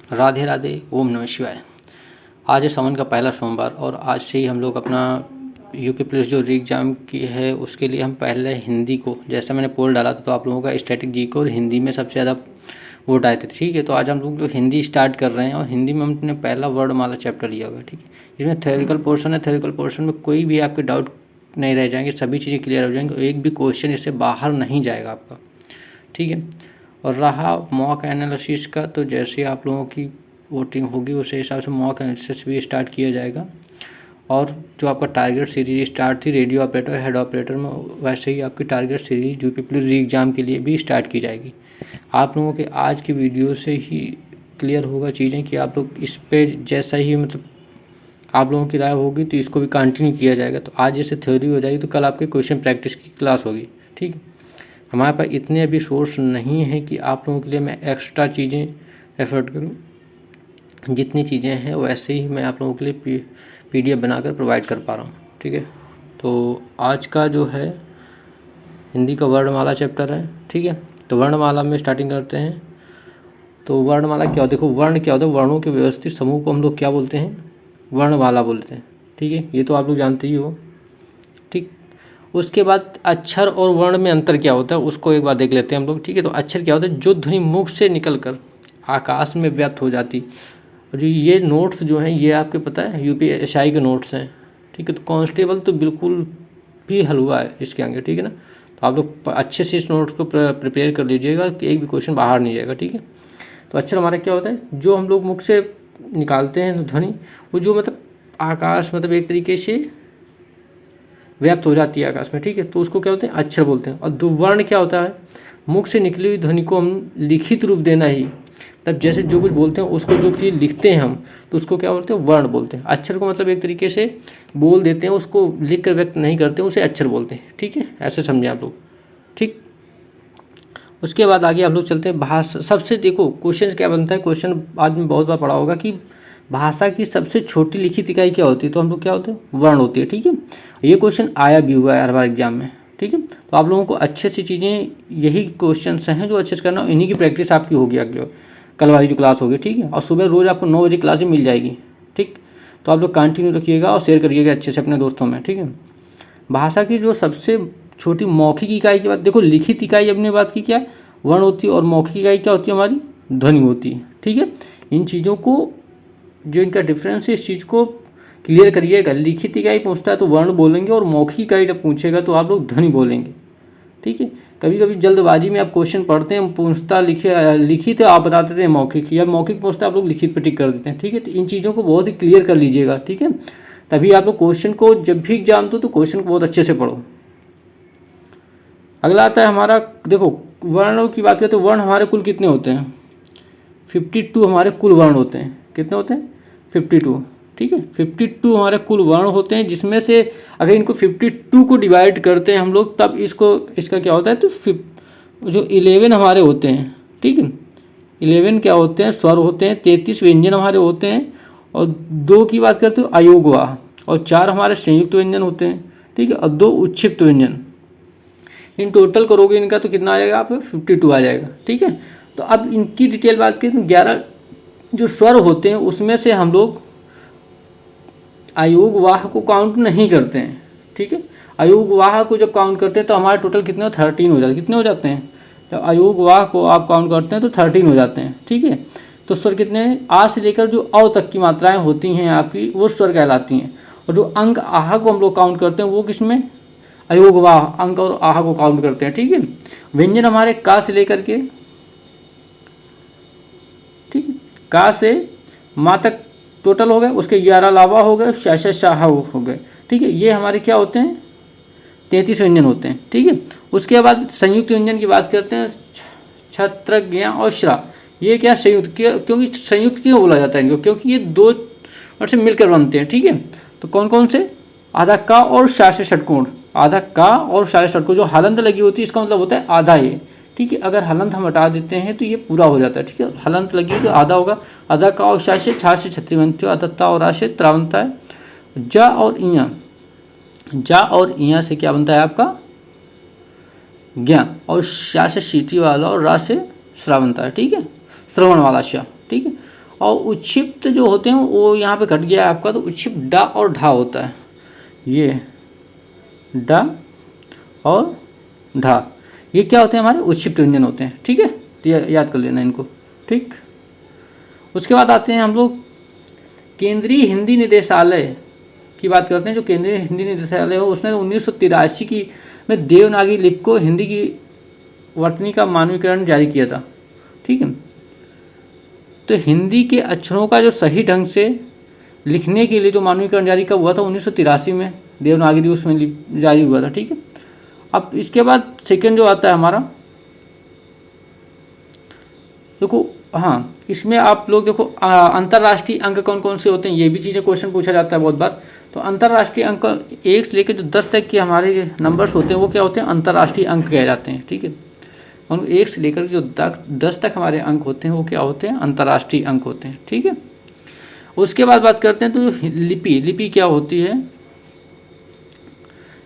राधे राधे, ओम नमः शिवाय। आज है सावन का पहला सोमवार और आज से ही हम लोग अपना यूपी पुलिस जो री एग्ज़ाम की है उसके लिए हम पहले हिंदी को, जैसे मैंने पोल डाला था तो आप लोगों का स्टैटिक जी को और हिंदी में सबसे ज़्यादा वोट आए थे। ठीक है, तो आज हम लोग जो हिंदी स्टार्ट कर रहे हैं और हिंदी में हमने पहला वर्णमाला चैप्टर लिया हुआ है। ठीक है, जिसमें थ्योरेटिकल पोर्शन है। थ्योरेटिकल पोर्शन में कोई भी आपके डाउट नहीं रह जाएंगे, सभी चीज़ें क्लियर हो जाएंगी, एक भी क्वेश्चन इससे बाहर नहीं जाएगा आपका। ठीक है, और रहा मॉक एनालिसिस का, तो जैसे आप लोगों की वोटिंग होगी उसी हिसाब से मॉक एनालिसिस भी स्टार्ट किया जाएगा। और जो आपका टारगेट सीरीज स्टार्ट थी रेडियो ऑपरेटर हेड ऑपरेटर में, वैसे ही आपकी टारगेट सीरीज यूपी पुलिस री एग्ज़ाम के लिए भी स्टार्ट की जाएगी। आप लोगों के आज की वीडियो से ही क्लियर होगा चीज़ें कि आप लोग इस पे जैसा ही मतलब आप लोगों की राय होगी तो इसको भी कंटिन्यू किया जाएगा। तो आज जैसे थ्योरी हो जाएगी तो कल आपके क्वेश्चन प्रैक्टिस की क्लास होगी। ठीक है, हमारे पास इतने अभी सोर्स नहीं है कि आप लोगों के लिए मैं एक्स्ट्रा चीज़ें एफर्ट करूं। जितनी चीज़ें हैं वैसे ही मैं आप लोगों के लिए PDF बनाकर प्रोवाइड कर पा रहा हूं। ठीक है, तो आज का जो है हिंदी का वर्णमाला चैप्टर है। ठीक है, तो वर्णमाला में स्टार्टिंग करते हैं। तो वर्णमाला क्या होता है? देखो, वर्ण क्या होता है? वर्णों के व्यवस्थित समूह को हम लोग क्या बोलते हैं? वर्णमाला बोलते हैं। ठीक है, ये तो आप लोग जानते ही हो। ठीक, उसके बाद अक्षर और वर्ण में अंतर क्या होता है उसको एक बार देख लेते हैं हम लोग। ठीक है, तो अक्षर क्या होता है? जो ध्वनि मुख से निकलकर आकाश में व्याप्त हो जाती। और ये नोट्स जो हैं ये आपके पता है UPSI के नोट्स हैं। ठीक है, तो कांस्टेबल तो बिल्कुल भी हलवा है इसके आगे। ठीक है ना, तो आप लोग अच्छे से इस नोट्स को प्रिपेयर कर लीजिएगा कि एक भी क्वेश्चन बाहर नहीं जाएगा। ठीक है, तो अक्षर हमारा क्या होता है? जो हम लोग मुख से निकालते हैं ध्वनि, वो जो मतलब आकाश मतलब एक तरीके से व्याप्त हो जाती है आकाश में। ठीक है, तो उसको क्या बोलते हैं? अक्षर बोलते हैं। और दो वर्ण क्या होता है? मुख से निकली हुई ध्वनि को हम लिखित रूप देना ही, तब जैसे जो कुछ बोलते हैं उसको जो कि लिखते हैं हम, तो उसको क्या बोलते हैं? वर्ण बोलते हैं। अक्षर को मतलब एक तरीके से बोल देते हैं, उसको लिख कर व्यक्त नहीं करते, उसे अक्षर बोलते हैं। ठीक है, ऐसे समझे आप लोग। ठीक, उसके बाद आगे हम लोग चलते हैं भाषा। सबसे देखो क्वेश्चन क्या बनता है, क्वेश्चन आज में बहुत बार पढ़ा होगा कि भाषा की सबसे छोटी लिखित इकाई क्या होती है? तो हम लोग क्या होते हैं? वर्ण होती है। ठीक है, ये क्वेश्चन आया भी हुआ है हर बार एग्जाम में। ठीक है, तो आप लोगों को अच्छे से चीज़ें यही क्वेश्चन हैं जो अच्छे से करना, इन्हीं की प्रैक्टिस आपकी होगी अगले कल वाली जो क्लास होगी। ठीक है, और सुबह रोज़ आपको 9 बजे क्लास मिल जाएगी। ठीक, तो आप लोग कंटिन्यू रखिएगा और शेयर करिएगा अच्छे से अपने दोस्तों में। ठीक है, भाषा की जो सबसे छोटी मौखिक इकाई की बात, देखो लिखित इकाई अपने बात की क्या वर्ण होती है, और मौखिक इकाई क्या होती है? हमारी ध्वनि होती है। ठीक है, इन चीज़ों को जो इनका डिफरेंस है इस चीज़ को क्लियर करिएगा। लिखित इकाई पूछता है तो वर्ण बोलेंगे, और मौखिक इकाई जब पूछेगा तो आप लोग ध्वनि बोलेंगे। ठीक है, कभी कभी जल्दबाजी में आप क्वेश्चन पढ़ते हैं, पूछता लिखित आप बता देते हैं मौखिक, या मौखिक पूछता आप लोग लिखित पे टिक कर देते हैं। ठीक है, तो इन चीज़ों को बहुत ही क्लियर कर लीजिएगा। ठीक है, तभी आप लोग क्वेश्चन को जब भी एग्जाम दो तो क्वेश्चन को बहुत अच्छे से पढ़ो। अगला आता है हमारा, देखो वर्णों की बात करें तो वर्ण हमारे कुल कितने होते हैं? 52 हमारे कुल वर्ण होते हैं। कितने होते हैं? 52। ठीक है, 52 हमारे कुल वर्ण होते हैं, जिसमें से अगर इनको 52 को डिवाइड करते हैं हम लोग तब इसका क्या होता है? तो जो 11 हमारे होते हैं। ठीक है, 11 क्या होते हैं? स्वर होते हैं। 33 व्यंजन हमारे होते हैं, और 2 की बात करते हो अयोगवाह, और 4 हमारे संयुक्त व्यंजन होते हैं। ठीक है, और 2 उच्छिप्त व्यंजन। इन टोटल करोगे इनका तो कितना आ जाएगा? आपको 52 आ जाएगा। ठीक है, तो अब इनकी डिटेल बात करें तो 11 जो स्वर होते हैं उसमें से हम लोग अयोगवाह को काउंट नहीं करते हैं। ठीक है, अयोगवाह को जब काउंट करते हैं तो हमारे टोटल कितने 13 हो जाते हैं। कितने हो जाते हैं? जब अयोगवाह को आप काउंट करते हैं तो 13 हो जाते हैं। ठीक है, तो स्वर कितने हैं? आ से लेकर जो अ तक की मात्राएं होती हैं आपकी वो स्वर कहलाती हैं। और जो अंक आह को हम लोग काउंट करते हैं वो किसमें? अयोगवाह अंक और आह को काउंट करते हैं। ठीक है, व्यंजन हमारे का से लेकर के, ठीक है, का से माँ तक टोटल हो गए, उसके 11 लावा हो गए, शाह हो गए। ठीक है, ये हमारे क्या होते हैं? 33 व्यंजन होते हैं। ठीक है, उसके बाद संयुक्त व्यंजन की बात करते हैं, छत्र ज्ञ और श्रा। ये क्या संयुक्त? क्योंकि संयुक्त क्यों बोला जाता है इनको? क्योंकि ये 2 वर्ड से मिलकर बनते हैं। ठीक है, तो कौन कौन से? आधा का और शास्य षटकोण। आधा का और शास्य षटकोण, जो हलंत लगी होती है इसका मतलब होता है आधा ये। ठीक है, अगर हलंत हम हटा देते हैं तो ये पूरा हो जाता है। ठीक है, हलंत लगी तो आधा होगा। आधा का और शास्य छास्य छत्री बनते हो, अदत्ता और आशय त्रावंता है। जा और इया, जा और इया से क्या बनता है आपका? ज्ञा, और शा से सीटी वाला और रा से श्रावंता है। ठीक है, श्रवण वाला शा। ठीक है, और उच्छिप्त जो होते हैं वो यहाँ पे घट गया है आपका, तो उच्छिप्त डा और ढा होता है, ये डा और ढा, ये क्या होते हैं हमारे उच्छिप्त व्यंजन होते हैं। ठीक है, तो याद कर लेना इनको। ठीक, उसके बाद आते हैं हम लोग केंद्रीय हिंदी निदेशालय की बात करते हैं। जो केंद्रीय हिंदी निदेशालय हो उसने 1983 की में देवनागरी लिपि को हिंदी की वर्तनी का मानकीकरण जारी किया था। ठीक है, तो हिंदी के अक्षरों का जो सही ढंग से लिखने के लिए जो मानकीकरण जारी का हुआ था 1983 में, देवनागरी उसमें जारी हुआ था। ठीक है, अब इसके बाद सेकंड जो आता है हमारा, देखो हाँ, इसमें आप लोग देखो अंतर्राष्ट्रीय अंक कौन कौन से होते हैं, ये भी चीज़ें क्वेश्चन पूछा जाता है बहुत बार। तो अंतर्राष्ट्रीय अंक 1 से लेकर जो 10 तक के हमारे नंबर्स होते हैं वो क्या होते हैं, अंतर्राष्ट्रीय अंक कहे जाते हैं। ठीक है, और 1 से लेकर जो 10 तक हमारे अंक होते हैं वो क्या होते हैं, अंतर्राष्ट्रीय अंक होते हैं। ठीक है, उसके बाद बात करते हैं तो लिपि क्या होती है।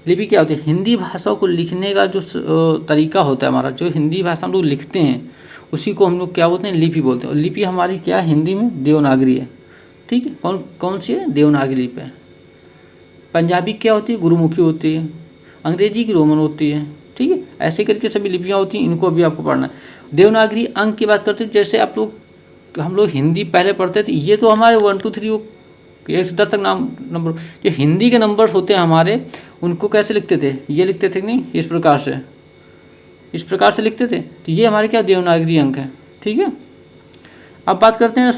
लिपि क्या होती है, हिंदी भाषा को लिखने का जो तरीका होता है हमारा, जो हिंदी भाषा हम लोग लिखते हैं उसी को हम लोग क्या बोलते हैं, लिपि बोलते हैं। और लिपि हमारी क्या है, हिंदी में देवनागरी है। ठीक है, कौन सी है, देवनागरी लिपि है। पंजाबी क्या होती है, गुरुमुखी होती है। अंग्रेजी की रोमन होती है। ठीक है, ऐसे करके सभी लिपियाँ होती हैं, इनको अभी आपको पढ़ना है। देवनागरी अंक की बात करते हैं, जैसे हम लोग हिंदी पहले पढ़ते थे, ये तो हमारे 1 2 3 1 से 10 तक नंबर, जो हिंदी के नंबर्स होते हैं हमारे, उनको कैसे लिखते थे, ये लिखते थे कि नहीं, इस प्रकार से लिखते थे। तो ये हमारे क्या देवनागरी अंक है। ठीक है, अब बात करते हैं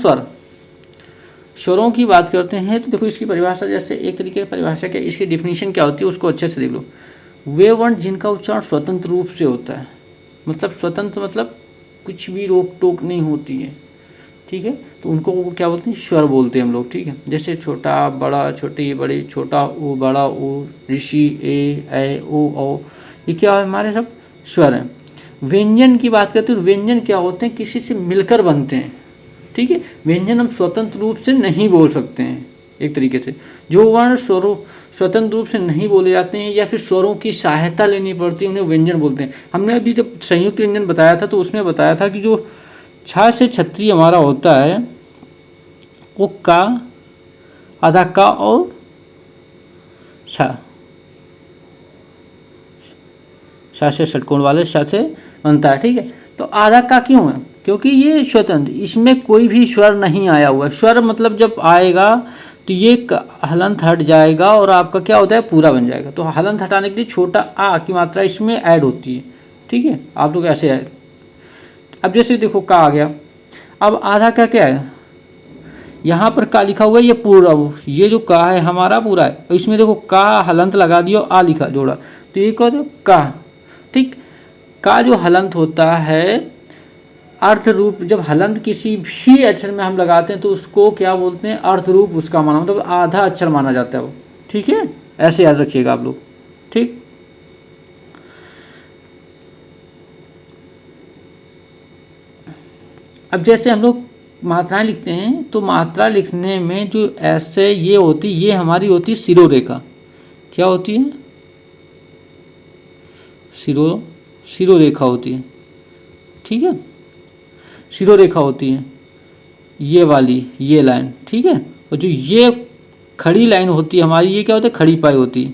स्वरों की बात करते हैं। तो देखो इसकी परिभाषा, जैसे एक तरीके की परिभाषा क्या, इसकी डिफिनीशन क्या होती है उसको अच्छे से देख लो। वे वर्ण जिनका उच्चारण स्वतंत्र रूप से होता है, मतलब स्वतंत्र मतलब कुछ भी रोक टोक नहीं होती है। ठीक है, तो उनको वो क्या बोलते हैं, स्वर बोलते हैं हम लोग। ठीक है, जैसे छोटा बड़ा, छोटी बड़ी, छोटा ऊ बड़ा ऊ, ऋषि ए ओ औ, ये क्या है, हमारे सब स्वर हैं। व्यंजन की बात करते हैं तो व्यंजन क्या होते हैं, किसी से मिलकर बनते हैं। ठीक है, व्यंजन हम स्वतंत्र रूप से नहीं बोल सकते हैं। एक तरीके से जो वर्ण स्वरों स्वतंत्र रूप से नहीं बोले जाते हैं या फिर स्वरों की सहायता लेनी पड़ती है, उन्हें व्यंजन बोलते हैं। हमने अभी जब संयुक्त व्यंजन बताया था तो उसमें बताया था कि जो छ से छत्री हमारा होता है वो का, आधा का और छ से षटकोण वाले ष से बनता है। ठीक है, तो आधा का क्यों है, क्योंकि ये स्वतंत्र, इसमें कोई भी स्वर नहीं आया हुआ है। स्वर मतलब जब आएगा तो ये हलंत हट जाएगा और आपका क्या होता है, पूरा बन जाएगा। तो हलंत हटाने के लिए छोटा आ की मात्रा इसमें ऐड होती है। ठीक है, आप लोग ऐसे है। अब जैसे देखो का आ गया, अब आधा का क्या है, यहाँ पर का लिखा हुआ है, ये पूरा, ये जो का है हमारा पूरा है, और इसमें देखो का हलंत लगा दिया, आ लिखा जोड़ा, तो ये क्या होता है, का। ठीक, का जो हलंत होता है अर्थ रूप, जब हलंत किसी भी अक्षर में हम लगाते हैं तो उसको क्या बोलते हैं, अर्थ रूप उसका माना, मतलब आधा अक्षर माना जाता है वो। ठीक है, ऐसे याद रखिएगा आप लोग। ठीक, अब जैसे हम लोग मात्राएं लिखते हैं तो मात्रा लिखने में जो ऐसे ये होती, ये हमारी होती है शिरोरेखा। क्या होती है, शिरोरेखा होती है। ठीक है, शिरोरेखा होती है ये वाली, ये लाइन। ठीक है, और जो ये खड़ी लाइन होती है हमारी, ये क्या होता है, खड़ी पाई होती है।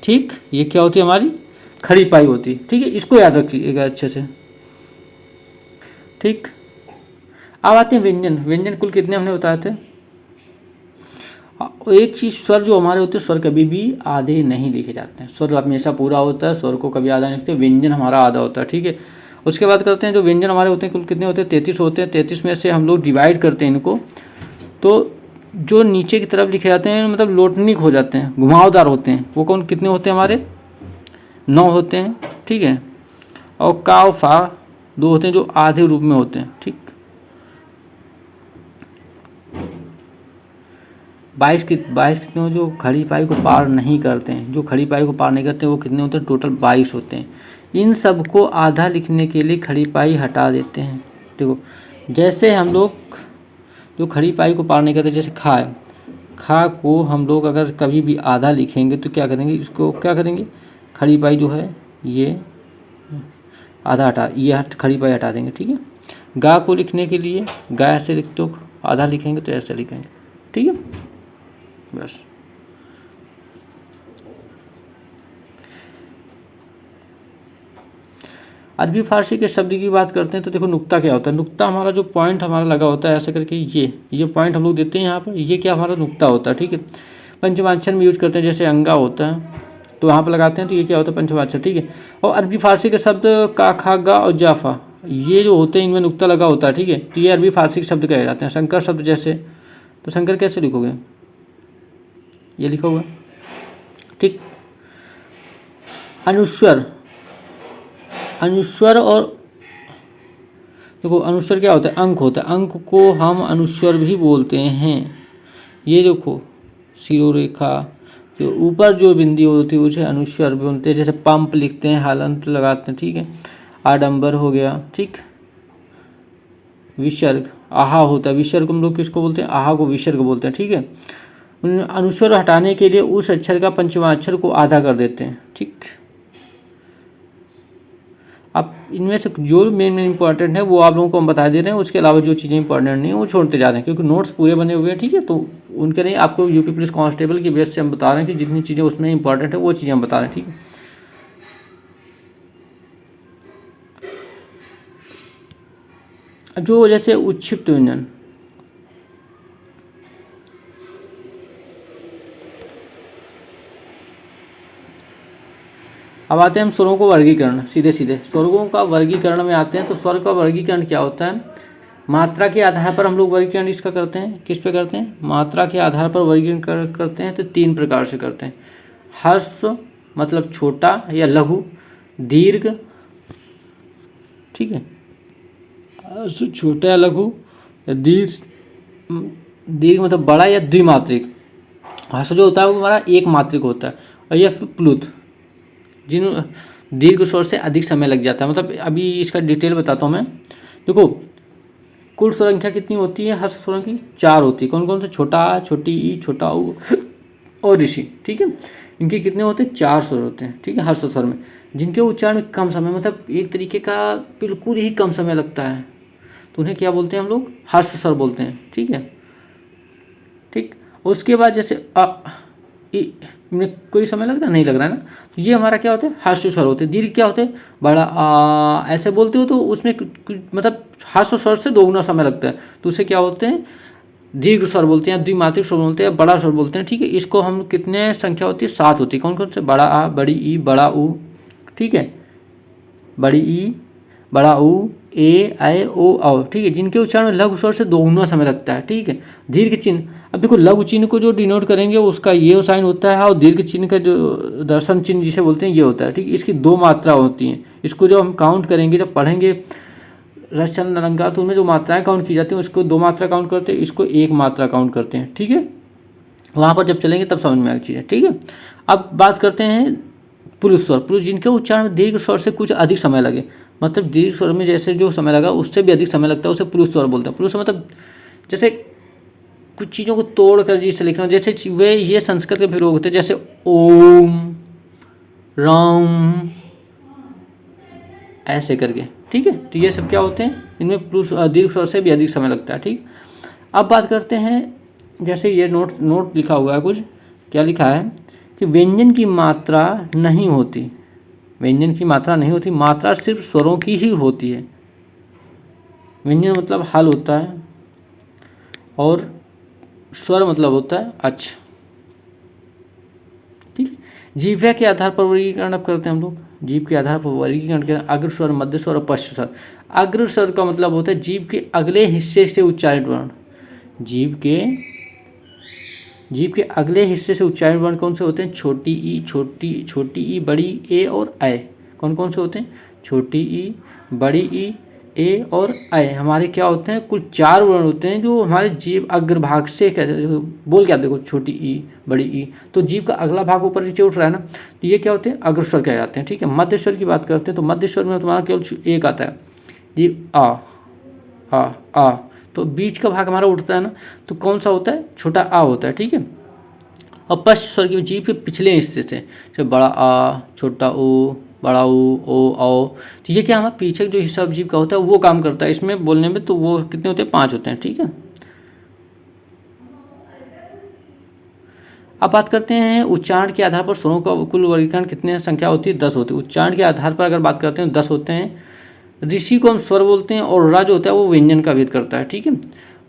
ठीक, ये क्या होती है हमारी, खड़ी पाई होती है। ठीक है, इसको याद रखिएगा अच्छे से। ठीक, अब आते हैं व्यंजन। व्यंजन कुल कितने हमने बताए थे। एक चीज़, स्वर जो हमारे होते हैं, स्वर कभी भी आधे नहीं लिखे जाते हैं। स्वर हमेशा पूरा होता है, स्वर को कभी आधा नहीं लिखते। व्यंजन हमारा आधा होता है। ठीक है, उसके बाद करते हैं जो व्यंजन हमारे होते हैं कुल कितने होते हैं, 33 होते हैं। 33 में से हम लोग डिवाइड करते हैं इनको, तो जो नीचे की तरफ लिखे जाते हैं मतलब लोटनिक हो जाते हैं, घुमावदार होते हैं, वो कौन कितने होते हैं हमारे, 9 होते हैं। ठीक है, और का और फा 2 होते हैं जो आधे रूप में होते हैं। ठीक, 22 कितने हो, जो खड़ी पाई को पार नहीं करते हैं। जो खड़ी पाई को पार नहीं करते हैं वो कितने होते हैं, टोटल 22 होते हैं। इन सब को आधा लिखने के लिए खड़ी पाई हटा देते हैं। देखो जैसे हम लोग जो खड़ी पाई को पार नहीं करते, जैसे खा है, खा को हम लोग अगर कभी भी आधा लिखेंगे तो क्या करेंगे, इसको क्या करेंगे, खड़ी पाई जो है ये आधा हटा, ये खड़ी पाई हटा देंगे, ठीक है। गा को लिखने के लिए गा ऐसे लिखते हो, आधा लिखेंगे तो ऐसे लिखेंगे, ठीक है, बस। अरबी फारसी के शब्द की बात करते हैं तो देखो नुक्ता क्या होता है। नुक्ता हमारा जो पॉइंट हमारा लगा होता है ऐसे करके, ये पॉइंट हम लोग देते हैं यहाँ पर, ये क्या हमारा नुक्ता होता है, ठीक है। पंचमाक्षर में यूज करते हैं, जैसे अंगा होता है तो वहाँ पर लगाते हैं, तो ये क्या होता है पंचमाक्षर, ठीक है। और अरबी फारसी के शब्द का, खा, गा और जाफा, ये जो होते हैं इनमें नुक्ता लगा होता है, ठीक है। तो ये अरबी फारसी के शब्द कहे जाते हैं। शंकर शब्द जैसे, तो शंकर कैसे लिखोगे, ये लिखा हुआ, ठीक। अनुस्वर, अनुस्वर और देखो अनुस्वर क्या होता है, अंक होता है, अंक को हम अनुस्वर भी बोलते हैं। ये देखो शिरोरेखा जो ऊपर जो बिंदी होती है उसे अनुस्वर बोलते हैं। जैसे पंप लिखते हैं, हालंत लगाते हैं, ठीक है। आडंबर हो गया, ठीक। विसर्ग, आहा होता है, विसर्ग हम लोग किसको बोलते हैं, आहा को विसर्ग बोलते हैं, ठीक है। अनुस्वर हटाने के लिए उस अक्षर का पंचमाक्षर को आधा कर देते हैं, ठीक। अब इनमें से जो मेन इंपॉर्टेंट है वो आप लोगों को हम बता दे रहे हैं, उसके अलावा जो चीज़ें इंपॉर्टेंट नहीं है वो छोड़ते जा रहे हैं, क्योंकि नोट्स पूरे बने हुए हैं, ठीक है। तो उनके नहीं, आपको यूपी पुलिस कांस्टेबल की बेस से हम बता रहे हैं कि जितनी चीज़ें उसमें इंपॉर्टेंट है वो चीज़ें हम बता रहे हैं, ठीक है। जो जैसे उच्छिप्त व्यंजन, अब आते हैं हम स्वरों को वर्गीकरण, सीधे सीधे स्वरों का वर्गीकरण में आते हैं। तो स्वर का वर्गीकरण क्या होता है, मात्रा के आधार पर हम लोग वर्गीकरण इसका करते हैं। किस पे करते हैं, मात्रा के आधार पर वर्गीकरण करते हैं। तो 3 प्रकार से करते हैं। ह्रस्व मतलब छोटा या लघु, दीर्घ, ठीक है, छोटा या लघु, या दीर्घ, दीर्घ मतलब बड़ा या द्विमात्रिक। ह्रस्व जो होता है वो हमारा एक मात्रिक होता है, और यह प्लुत, जिन दीर्घ स्वर से अधिक समय लग जाता है। मतलब अभी इसका डिटेल बताता हूँ मैं। देखो कुल स्वर संख्या कितनी होती है ह्रस्व स्वरों की, 4 होती है। कौन कौन से, छोटा आ, छोटी ई, छोटा ऊ और ऋषि, ठीक है। इनके कितने होते हैं, 4 स्वर होते हैं, ठीक है, ह्रस्व स्वर में, जिनके उच्चारण में कम समय, मतलब एक तरीके का बिल्कुल ही कम समय लगता है, तो उन्हें क्या बोलते हैं हम लोग, ह्रस्व स्वर बोलते हैं, ठीक है, ठीक। उसके बाद जैसे इनमें कोई समय लगता नहीं लग रहा है ना, तो ये हमारा क्या होता है, ह्रस्व स्वर होते हैं। दीर्घ क्या होते हैं, बड़ा आ ऐसे बोलते हो तो उसमें मतलब ह्रस्व स्वर से 2 गुना समय लगता है, तो उसे क्या बोलते हैं, दीर्घ स्वर बोलते हैं, द्विमात्रिक स्वर बोलते हैं, बड़ा स्वर बोलते हैं, ठीक है। इसको हम कितने संख्या होती है, 7 होती है। कौन कौन से, बड़ा आ, बड़ी ई, बड़ा ऊ, ठीक है, बड़ी ई, बड़ा ऊ, ए, ऐ, ओ, औ, ठीक है, जिनके उच्चारण में लघु स्वर से 2 गुना समय लगता है, ठीक है। दीर्घ चिन्ह, अब देखो लघु चिन्ह को जो डिनोट करेंगे उसका ये साइन होता है, और दीर्घ चिन्ह का जो दर्शन चिन्ह जिसे बोलते हैं ये होता है, ठीक है। इसकी 2 मात्रा होती हैं। इसको जब हम काउंट करेंगे, जब पढ़ेंगे रसचंद अलंकार, तो उनमें जो मात्राएं काउंट की जाती हैं उसको 2 मात्रा काउंट करते हैं, इसको 1 मात्रा काउंट करते हैं, ठीक है। वहाँ पर जब चलेंगे तब समझ में आएगी चीज़ें, ठीक है। अब बात करते हैं पुरुष स्वर, पुरुष जिनके उच्चारण में दीर्घ स्वर से कुछ अधिक समय लगे, मतलब दीर्घ स्वर में जैसे जो समय लगा उससे भी अधिक समय लगता है, उसे पुरुष स्वर बोलते हैं। पुरुष स्वर मतलब जैसे कुछ चीज़ों को तोड़ कर जिसे लिखना, जैसे वे ये संस्कृत के प्रयोग होते हैं, जैसे ओम, राम, ऐसे करके, ठीक है। तो ये सब क्या होते हैं, इनमें पुरुष दीर्घ स्वर से भी अधिक समय लगता है, ठीक। अब बात करते हैं, जैसे ये नोट लिखा हुआ है, कुछ क्या लिखा है कि व्यंजन की मात्रा नहीं होती, व्यंजन की मात्रा नहीं होती, मात्रा सिर्फ स्वरों की ही होती है। व्यंजन मतलब हल होता है, और स्वर मतलब होता है अच, ठीक है। जीभ के आधार पर वर्गीकरण अब करते हैं हम लोग। जीभ के आधार पर वर्गीकरण के अग्र स्वर, मध्य स्वर और पश्च स्वर। अग्र स्वर का मतलब होता है जीभ के अगले हिस्से से उच्चारित वर्ण। जीभ के अगले हिस्से से उच्चारित वर्ण कौन से होते हैं, छोटी ई, छोटी ई, बड़ी ए और ऐ। कौन कौन से होते हैं, छोटी ई, बड़ी ई, ए और ऐ। हमारे क्या होते हैं, कुल 4 वर्ण होते हैं जो हमारे जीभ अग्रभाग से, कहते बोल के आप देखो, छोटी ई, बड़ी ई, तो जीभ का अगला भाग ऊपर नीचे उठ रहा है ना, तो ये क्या होते हैं, अग्रस्वर कहे जाते हैं, ठीक है। मध्य स्वर की बात करते हैं, तो मध्य स्वर में तुम्हारा केवल एक आता है, ये आ, तो बीच का भाग हमारा उठता है ना, तो कौन सा होता है, छोटा आ होता है, ठीक है। और पश्च स्वर की जीभ के पिछले हिस्से से, बड़ा आ, छोटा ओ, बड़ा ओ औ। तो ये क्या हमारा पीछे जो हिस्सा जीभ का होता है वो काम करता है इसमें बोलने में, तो वो कितने होते हैं 5 होते हैं। ठीक है, अब बात करते हैं उच्चारण के आधार पर स्वरों का कुल वर्गीकरण कितने संख्या होती है, 10 होती है। उच्चारण के आधार पर अगर बात करते हैं 10 होते हैं। ऋषि को हम स्वर बोलते हैं और रा जो होता है वो व्यंजन का भेद करता है। ठीक है,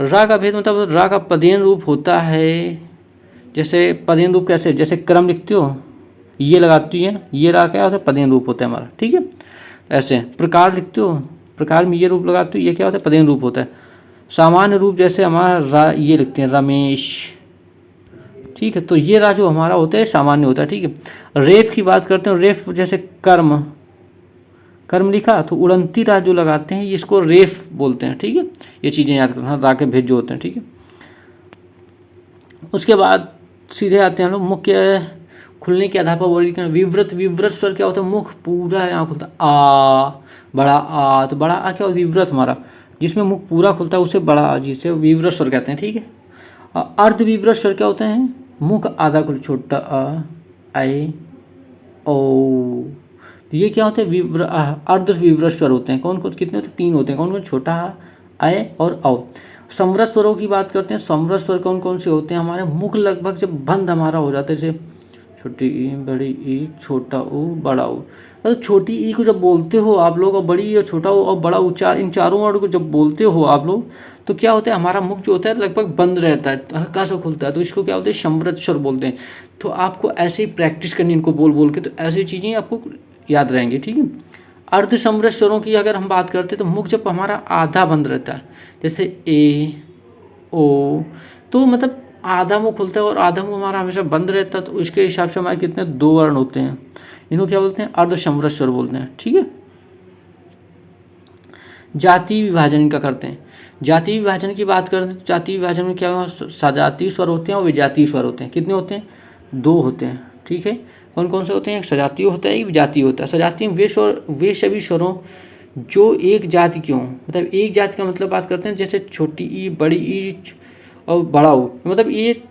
रा का भेद मतलब रा का पदेन रूप होता है। जैसे पदेन रूप कैसे, जैसे क्रम लिखते हो ये लगाती है, ये रा क्या होता है पदेन रूप होता है हमारा। ठीक है, ऐसे प्रकार लिखते हो, प्रकार में ये रूप लगाते हो, ये क्या होता है पदेन रूप होता है। सामान्य रूप जैसे हमारा रा ये लिखते हैं रमेश। ठीक है, तो ये रा जो हमारा होता है सामान्य होता है। ठीक है, रेफ की बात करते हैं, रेफ जैसे कर्म, कर्म लिखा तो उड़ंती रा जो लगाते हैं इसको रेफ बोलते हैं। ठीक है, ये चीज़ें याद रखना, रा के भेद जो होते हैं। ठीक है, उसके बाद सीधे आते हैं हम लोग मुख्य खुलने के आधार पर वर्गीकरण। विव्रत, विव्रत स्वर क्या होता है, मुख पूरा यहाँ खुलता है, आ बड़ा आ, तो बड़ा आ क्या होता है विव्रत हमारा, जिसमें मुख पूरा खुलता है उसे बड़ा आ, जिसे विव्रत स्वर कहते हैं। ठीक है, अर्ध विव्रत स्वर क्या होते हैं, मुख आधा खुल, छोटा अ आई ओ। तो ये क्या होते हैं अर्ध विव्रत स्वर होते हैं। कौन कौन कितने होते हैं, 3 होते हैं। कौन कौन, छोटा अय और औ। समरस स्वरों की बात करते हैं, समरस स्वर कौन कौन से होते हैं हमारे, मुख लगभग जब बंद हमारा हो जाता है, जैसे छोटी ई, बड़ी ई, छोटा ऊ, बड़ा ऊ। तो छोटी ई को जब बोलते हो आप लोग और बड़ी ई और छोटा ऊ और बड़ा ऊ, इन चारों वर्ड को जब बोलते हो आप लोग, तो क्या होता है हमारा मुख जो होता है लगभग बंद रहता है, हल्का सा खुलता है, तो इसको क्या होता है समृत स्वर बोलते हैं। तो आपको ऐसे ही प्रैक्टिस करनी इनको बोल बोल के, तो ऐसी चीज़ें आपको याद रहेंगी। ठीक है, अर्ध समृत स्वरों की अगर हम बात करते हैं तो मुख जब हमारा आधा बंद रहता है, जैसे ए ओ, तो मतलब आधा मुंह खुलता है और आधा मुंह हमारा हमेशा बंद रहता है, तो इसके हिसाब से हमारे कितने 2 वर्ण होते हैं, इनको क्या बोलते हैं अर्ध समृत स्वर बोलते हैं। ठीक है, जाति विभाजन इनका करते हैं। जाति विभाजन की बात करते हैं तो जाति विभाजन में क्या सजातीय स्वर होते हैं और विजातीय स्वर होते हैं। कितने होते हैं, 2 होते हैं। ठीक है, कौन कौन से होते हैं, एक सजातीय होता है, एक विजातीय होता है। सजातीय वे स्वर, वे सभी स्वरों जो एक जाति के हों, मतलब एक जाति का मतलब बात करते हैं जैसे छोटी ई, बड़ी ई और बड़ा ऊ, मतलब ये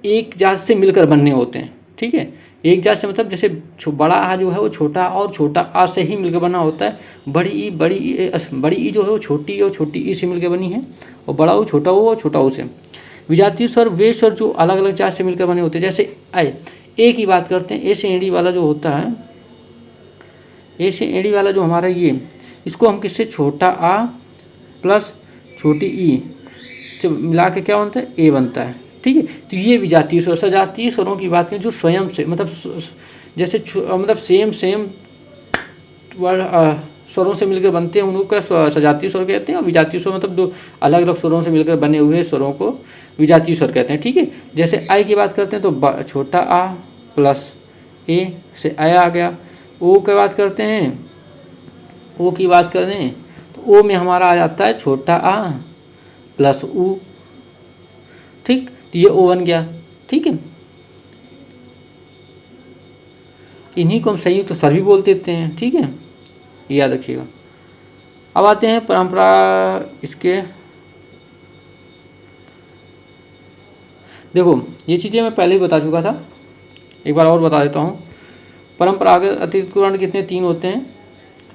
एक जात से मिलकर बनने होते हैं। ठीक है, एक जात से मतलब जैसे बड़ा आ जो है वो छोटा और छोटा आ से ही मिलकर बना होता है। बड़ी ई जो है वो छोटी और छोटी ई से मिलकर बनी है, और बड़ा ऊ छोटा ऊ और छोटा ऊ से। विजातीय स्वर वे स्वर जो अलग अलग जात से मिलकर बने होते हैं, जैसे ए की बात करते हैं, ए से एड़ी वाला जो होता है, ए से एड़ी वाला जो हमारा ये, इसको हम किससे छोटा आ प्लस छोटी ई से मिला के क्या बनता है, ए बनता है। ठीक है, तो ये विजातीय स्वर। सजातीय स्वरों की बात करें जो स्वयं से मतलब जैसे मतलब सेम स्वरों से मिलकर बनते हैं, उनको क्या सजातीय स्वर कहते हैं। और विजातीय स्वर मतलब दो अलग अलग स्वरों से मिलकर बने हुए स्वरों को विजातीय स्वर कहते हैं। ठीक है, जैसे आई की बात करते हैं तो छोटा आ प्लस ए से आया आ गया। ओ की बात करते हैं, ओ की बात करें तो ओ में हमारा आ जाता है छोटा आ प्लस ऊ। ठीक, तो ये ओ बन गया। ठीक है, इन्हीं को हम संयुक्त स्वर भी बोल देते हैं। ठीक है, याद रखिएगा। अब आते हैं परंपरा इसके, देखो ये चीज़ें मैं पहले ही बता चुका था, एक बार और बता देता हूँ। परंपरागत अतिरिक्त वर्ण कितने, 3 होते हैं।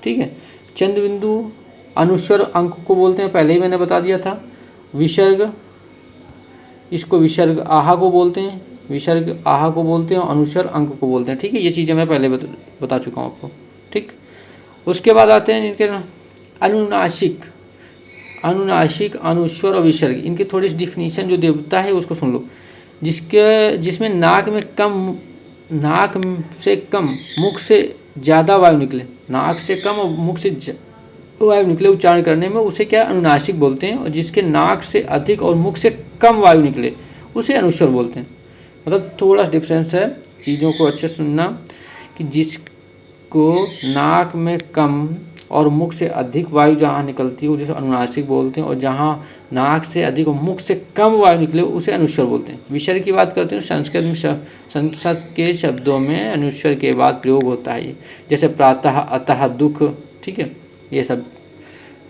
ठीक है, चंद्र बिंदु अनुस्वर अंक को बोलते हैं, पहले ही मैंने बता दिया था। विसर्ग, इसको विसर्ग आहा को बोलते हैं, विसर्ग आहा को बोलते हैं, और अनुस्वर अंक को बोलते हैं। ठीक है, ये चीज़ें मैं पहले बता चुका हूँ आपको। ठीक, उसके बाद आते हैं इनके अनुनासिक, अनुनासिक, अनुस्वर और विसर्ग। इनकी थोड़ी सी डिफिनीशन जो देवता है उसको सुन लो। जिसमें नाक से कम मुख से ज़्यादा वायु निकले, नाक से कम और मुख से वायु निकले उच्चारण करने में, उसे क्या अनुनासिक बोलते हैं। और जिसके नाक से अधिक और मुख से कम वायु निकले उसे अनुस्वर बोलते हैं। मतलब थोड़ा सा डिफरेंस है, चीज़ों को अच्छे सुनना, कि जिसको नाक में कम और मुख से अधिक वायु जहाँ निकलती है उसे अनुनासिक बोलते हैं, और जहाँ नाक से अधिक और मुख से कम वायु निकले उसे अनुस्वर बोलते हैं। विसर्ग की बात करते हैं, संस्कृत के शब्दों में अनुस्वर के बाद प्रयोग होता है, जैसे प्रातः, अतः, दुख। ठीक है, ये सब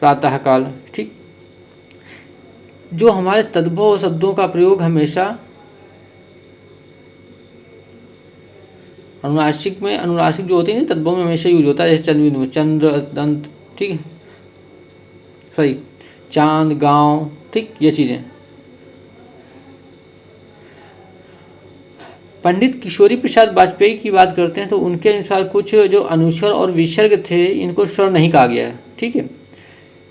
प्रातः काल। ठीक, जो हमारे तद्भव शब्दों का प्रयोग हमेशा अनुनासिक में अनुनासिक जो होते हैं तद्भव में हमेशा यूज होता है, जैसे चंद्र बिंदु में चंद्र दंत, ठीक है, सही, चांद, गांव, ठीक, ये चीज़ें। पंडित किशोरी प्रसाद वाजपेयी की बात करते हैं तो उनके अनुसार कुछ जो अनुस्वर और विसर्ग थे इनको स्वर नहीं कहा गया है, ठीक है।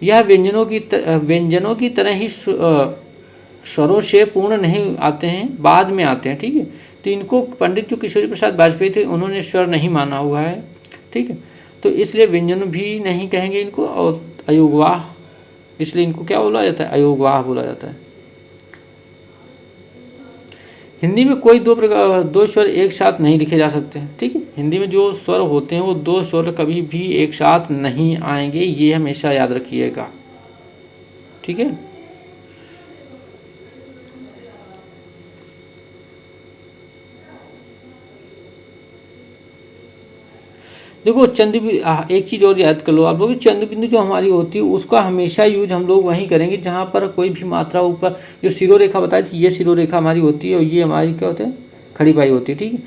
यह व्यंजनों की तरह ही स्वरों से पूर्ण नहीं आते हैं, बाद में आते हैं, ठीक है। तो इनको पंडित जो किशोरी प्रसाद वाजपेयी थे उन्होंने स्वर नहीं माना हुआ है, ठीक है। तो इसलिए व्यंजन भी नहीं कहेंगे इनको, और अयोगवाह, इसलिए इनको क्या बोला जाता है, अयोगवाह बोला जाता है। हिंदी में कोई दो स्वर एक साथ नहीं लिखे जा सकते, ठीक है। हिंदी में जो स्वर होते हैं वो दो स्वर कभी भी एक साथ नहीं आएंगे, ये हमेशा याद रखिएगा, ठीक है। देखो एक चीज़ और याद कर लो आप लोग, चंद्र बिंदु जो हमारी होती है उसका हमेशा यूज हम लोग वहीं करेंगे जहाँ पर कोई भी मात्रा ऊपर, जो सिरोरेखा बताई थी ये सिरोरेखा हमारी होती है और ये हमारी क्या होता है, खड़ी पाई होती है, ठीक है।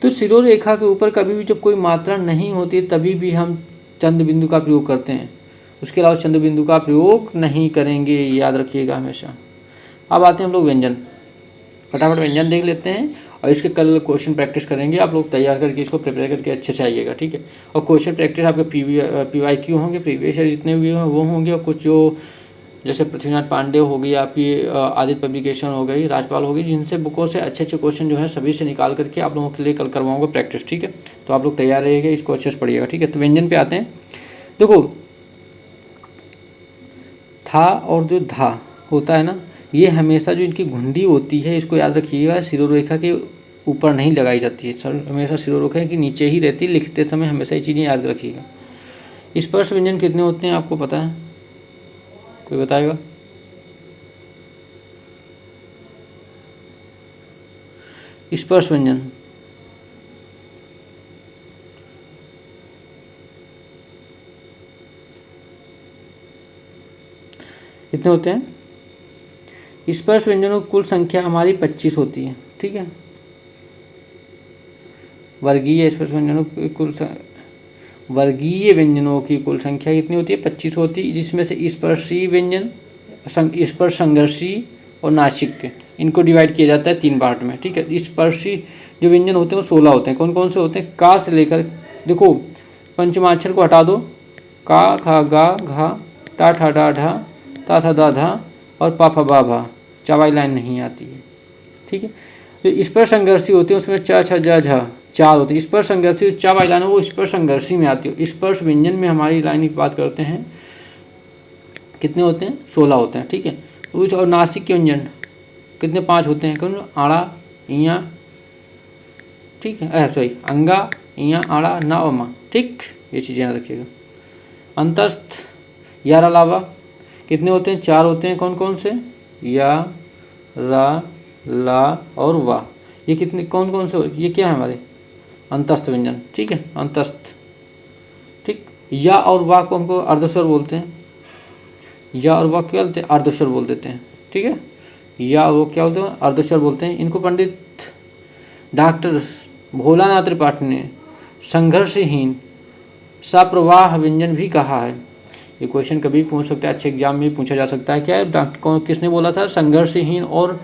तो सिरोरेखा के ऊपर कभी भी जब कोई मात्रा नहीं होती तभी भी हम चंद्र बिंदु का प्रयोग करते हैं, उसके अलावा चंद्र बिंदु का प्रयोग नहीं करेंगे, याद रखिएगा हमेशा। अब आते हैं हम लोग व्यंजन, फटाफट व्यंजन देख लेते हैं और इसके कल क्वेश्चन प्रैक्टिस करेंगे, आप लोग तैयार करके इसको प्रिपेयर करके अच्छे से आइएगा, ठीक है। और क्वेश्चन प्रैक्टिस आपके PYQ होंगे, प्रीवियस ईयर जितने भी हैं वो होंगे, और कुछ जो जैसे पृथ्वीनाथ पांडे हो गई, आपकी आदित्य पब्लिकेशन हो गई, राजपाल हो गई, जिनसे बुकों से अच्छे अच्छे क्वेश्चन जो है सभी से निकाल करके आप लोगों के लिए कल करवाऊंगा प्रैक्टिस, ठीक है। तो आप लोग तैयार रहिएगा, इसको अच्छे से पढ़िएगा, ठीक है। तो व्यंजन पे आते हैं। देखो था और जो धा होता है ना, ये हमेशा जो इनकी घुंडी होती है इसको याद रखिएगा, सिरोरेखा के ऊपर नहीं लगाई जाती है, सर हमेशा सिरोरेखा के नीचे ही रहती है, लिखते समय हमेशा ये चीज़ें याद रखिएगा। स्पर्श व्यंजन कितने होते हैं आपको पता है, कोई बताएगा? स्पर्श व्यंजन कितने होते हैं? स्पर्श व्यंजनों की कुल संख्या हमारी 25 होती है, ठीक है। वर्गीय व्यंजनों की कुल संख्या कितनी होती है? 25 होती है, जिसमें से स्पर्शी व्यंजन, स्पर्श संघर्षी और नासिक, इनको डिवाइड किया जाता है 3 पार्ट में, ठीक है। स्पर्शी जो व्यंजन होते हैं वो 16 होते हैं। कौन कौन से होते हैं? का से लेकर, देखो पंचमाक्षर को हटा दो, का, खा, गा, घा, टा, ठा, डा, ढा, ता, था, दा, धा और पा, फा, बा, भा, चवाई लाइन नहीं आती है, ठीक है। जो स्पर्श संघर्षी होती है उसमें च, छ, ज, झ 4 होती है। स्पर्श संघर्षी जो चवाई लाइन है वो स्पर्श संघर्षी में आती है। स्पर्श व्यंजन में हमारी लाइन की बात करते हैं कितने होते हैं? 16 होते हैं, ठीक है। और नासिक के व्यंजन कितने? 5 होते हैं। कौन? आड़ा, इया, ठीक है, सॉरी, अंगा, इया, आड़ा, ना और मा, ठीक, ये चीज़ें याद रखिएगा। अंतस्थ, यार अलावा कितने होते हैं? 4 होते हैं। कौन कौन से? या, रा, ला और वा, ये कितने कौन कौन से? ये क्या है हमारे? अंतस्थ व्यंजन, ठीक है, अंतस्थ, ठीक। या और वा को हमको अर्धस्वर बोलते हैं, या और वा क्या बोलते हैं? अर्धस्वर बोल देते हैं, ठीक है। या वो क्या बोलते हैं? अर्धस्वर बोलते हैं। इनको पंडित डॉक्टर भोलानाथ त्रिपाठी ने संघर्षहीन सप्रवाह व्यंजन भी कहा है। ये क्वेश्चन कभी पूछ सकता है, अच्छे एग्जाम में पूछा जा सकता है। क्या है डॉक्टर कौन, किसने बोला था संघर्षहीन और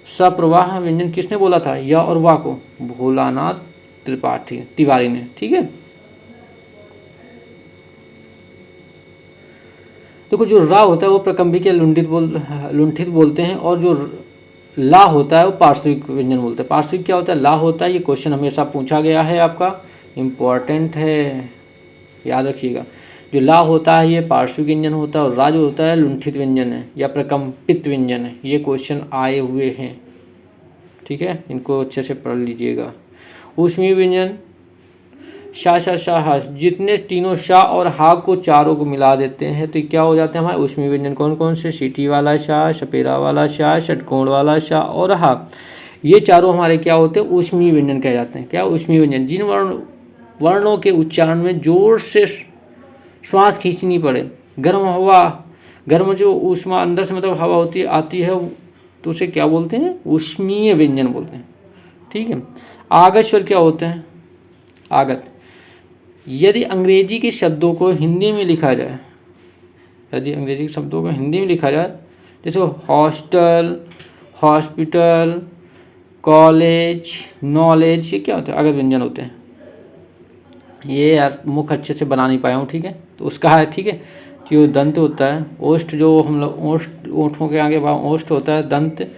सप्रवाह व्यंजन? किसने बोला था या और वाह को? भोलानाथ तिवारी ने, ठीक है। देखो जो रा होता है वो प्रकम्भिक या लुंठित बोलते हैं, और जो ला होता है वो पार्श्विक व्यंजन बोलते हैं। पार्श्विक क्या होता है? ला होता है। ये क्वेश्चन हमेशा पूछा गया है, आपका इम्पॉर्टेंट है, याद रखिएगा। जो ला होता है ये पार्श्विक व्यंजन होता है, और रा जो होता है लुंठित व्यंजन है या प्रकम्पित व्यंजन है। ये क्वेश्चन आए हुए हैं, ठीक है, इनको अच्छे से पढ़ लीजिएगा। ऊष्मीय व्यंजन शा, शा, शा, हा, जितने तीनों शा और हा को चारों को मिला देते हैं तो क्या हो जाते हैं हमारे ऊष्मीय व्यंजन? कौन कौन से? सीटी वाला शा, सपेरा वाला शा, षटकोण वाला शा और हा, ये चारों हमारे क्या होते हैं? ऊष्मीय व्यंजन कहे जाते हैं। क्या? ऊष्मीय व्यंजन। जिन वर्णों के उच्चारण में जोर से श्वास खींचनी पड़े, गर्म जो ऊष्मा अंदर से मतलब हवा होती है आती है, तो उसे क्या बोलते हैं? ऊष्मीय व्यंजन बोलते हैं, ठीक है। आगत स्वर क्या होते हैं? आगत। यदि अंग्रेजी के शब्दों को हिंदी में लिखा जाए, यदि अंग्रेजी के शब्दों को हिंदी में लिखा जाए, जैसे हॉस्टल, हॉस्पिटल, कॉलेज, नॉलेज, ये क्या होता है? आगत व्यंजन होते हैं। ये यार मुख अच्छे से बना नहीं पाया हूँ, ठीक है, तो उसका है, ठीक है। जो दंत होता है, ओष्ठ, जो हम लोग ओष्ठ, ओठों के आगे वहाँ ओष्ठ होता है, दंत,